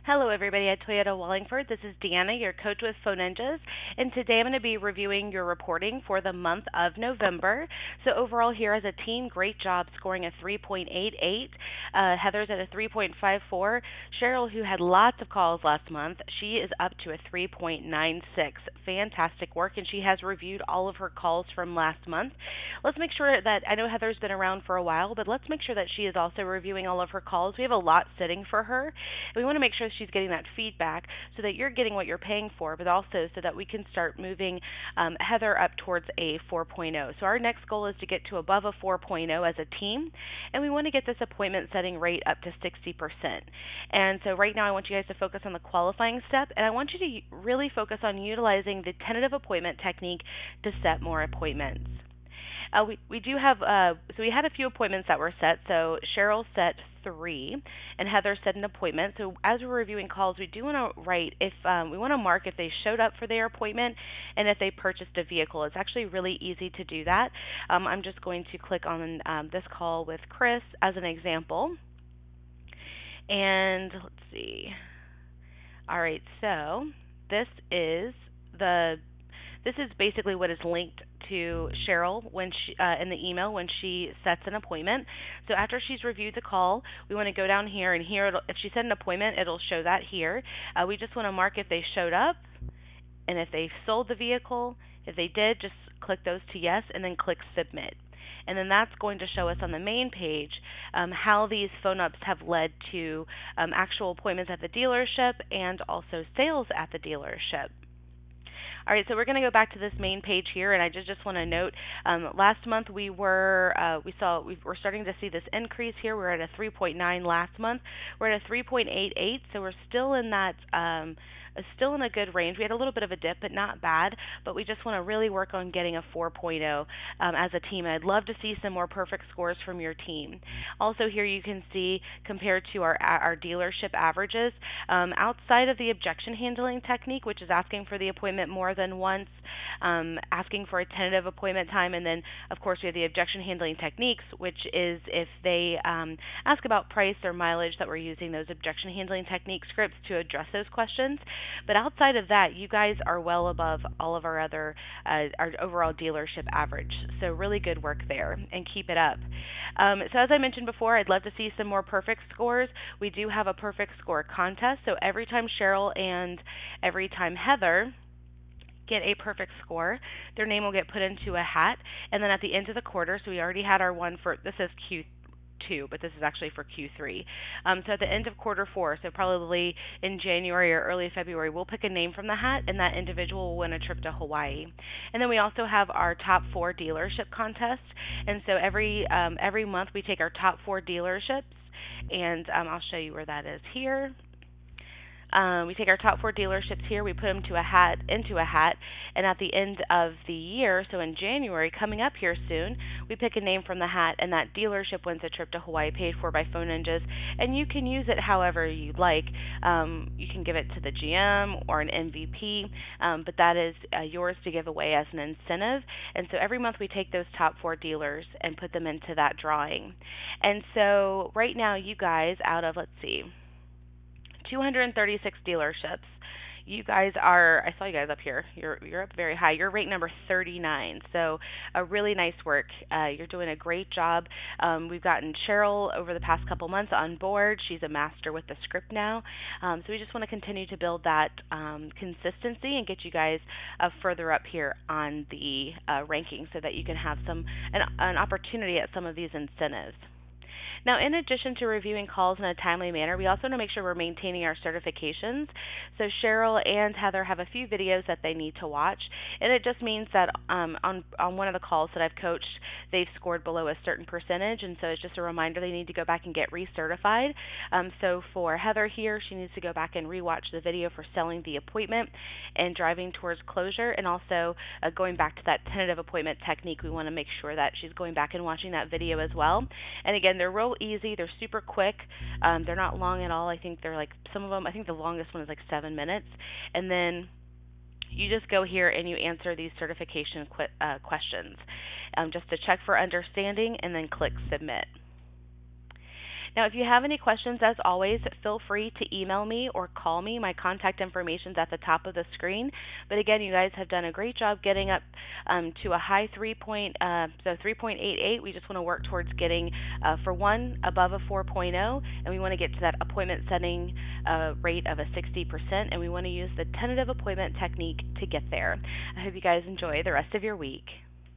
Hello, everybody at Toyota Wallingford. This is Deanna, your coach with Phone Ninjas, and today I'm going to be reviewing your reporting for the month of November. So overall, here as a team, great job scoring a 3.88. Heather's at a 3.54. Cheryl, who had lots of calls last month, she is up to a 3.96. Fantastic work, and she has reviewed all of her calls from last month. Let's make sure that I know Heather's been around for a while, but let's make sure that she is also reviewing all of her calls. We have a lot sitting for her. We want to make sure she's getting that feedback so that you're getting what you're paying for, but also so that we can start moving Heather up towards a 4.0. So our next goal is to get to above a 4.0 as a team, and we want to get this appointment setting rate up to 60%. And so right now I want you guys to focus on the qualifying step, and I want you to really focus on utilizing the tentative appointment technique to set more appointments. We do have so we had a few appointments that were set. So Cheryl set 3, and Heather set an appointment. So as we're reviewing calls, we do want to write if we want to mark if they showed up for their appointment and if they purchased a vehicle. It's actually really easy to do that. I'm just going to click on this call with Chris as an example, and let's see. All right, so this is the this is basically what is linked to Cheryl when she in the email when she sets an appointment. So after she's reviewed the call, we want to go down here, and here if she set an appointment, it'll show that here. We just want to mark if they showed up and if they sold the vehicle. If they did, just click those to yes and then click submit. And then that's going to show us on the main page how these phone ups have led to actual appointments at the dealership and also sales at the dealership. All right, so we're going to go back to this main page here, and I just want to note, last month we were starting to see this increase here. We're at a 3.9 last month. We're at a 3.88, so we're still in that. Still in a good range. We had a little bit of a dip, but not bad. But we just want to really work on getting a 4.0 as a team. I'd love to see some more perfect scores from your team. Also, here you can see compared to our dealership averages, outside of the objection handling technique, which is asking for the appointment more than once, asking for a tentative appointment time, and then of course we have the objection handling techniques, which is if they ask about price or mileage, that we're using those objection handling technique scripts to address those questions. But outside of that, you guys are well above all of our other our overall dealership average. So really good work there, and keep it up. So as I mentioned before, I'd love to see some more perfect scores. We do have a perfect score contest. So every time Cheryl and every time Heather get a perfect score, their name will get put into a hat, and then at the end of the quarter, so we already had our one for, this is Q2, but this is actually for Q3. So at the end of quarter 4, so probably in January or early February, we'll pick a name from the hat, and that individual will win a trip to Hawaii. And then we also have our top 4 dealership contest, and so every month we take our top 4 dealerships, and I'll show you where that is here. We take our top 4 dealerships here, we put them into a hat, and at the end of the year, so in January, coming up here soon, we pick a name from the hat, and that dealership wins a trip to Hawaii paid for by Phone Ninjas, and you can use it however you like. You can give it to the GM or an MVP, but that is yours to give away as an incentive, and so every month we take those top 4 dealers and put them into that drawing. And so right now, you guys, out of, let's see, 236 dealerships. You guys are, I saw you guys up here. You're up very high. You're rate number 39. So a really nice work. You're doing a great job. We've gotten Cheryl over the past couple months on board. She's a master with the script now. So we just want to continue to build that consistency and get you guys further up here on the ranking so that you can have an opportunity at some of these incentives. Now, in addition to reviewing calls in a timely manner, we also want to make sure we're maintaining our certifications. So Cheryl and Heather have a few videos that they need to watch, and it just means that on one of the calls that I've coached, they've scored below a certain percentage, and so it's just a reminder they need to go back and get recertified. So for Heather here, she needs to go back and rewatch the video for selling the appointment and driving towards closure, and also going back to that tentative appointment technique. We want to make sure that she's going back and watching that video as well. And again, they're real easy. They're super quick. They're not long at all. I think they're like, some of them, I think the longest one is like 7 minutes. And then you just go here and you answer these certification questions just to check for understanding, and then click submit. Now, if you have any questions, as always, feel free to email me or call me. My contact information is at the top of the screen. But again, you guys have done a great job getting up to a high 3.88. We just want to work towards getting, for one, above a 4.0, and we want to get to that appointment setting rate of a 60%, and we want to use the tentative appointment technique to get there. I hope you guys enjoy the rest of your week.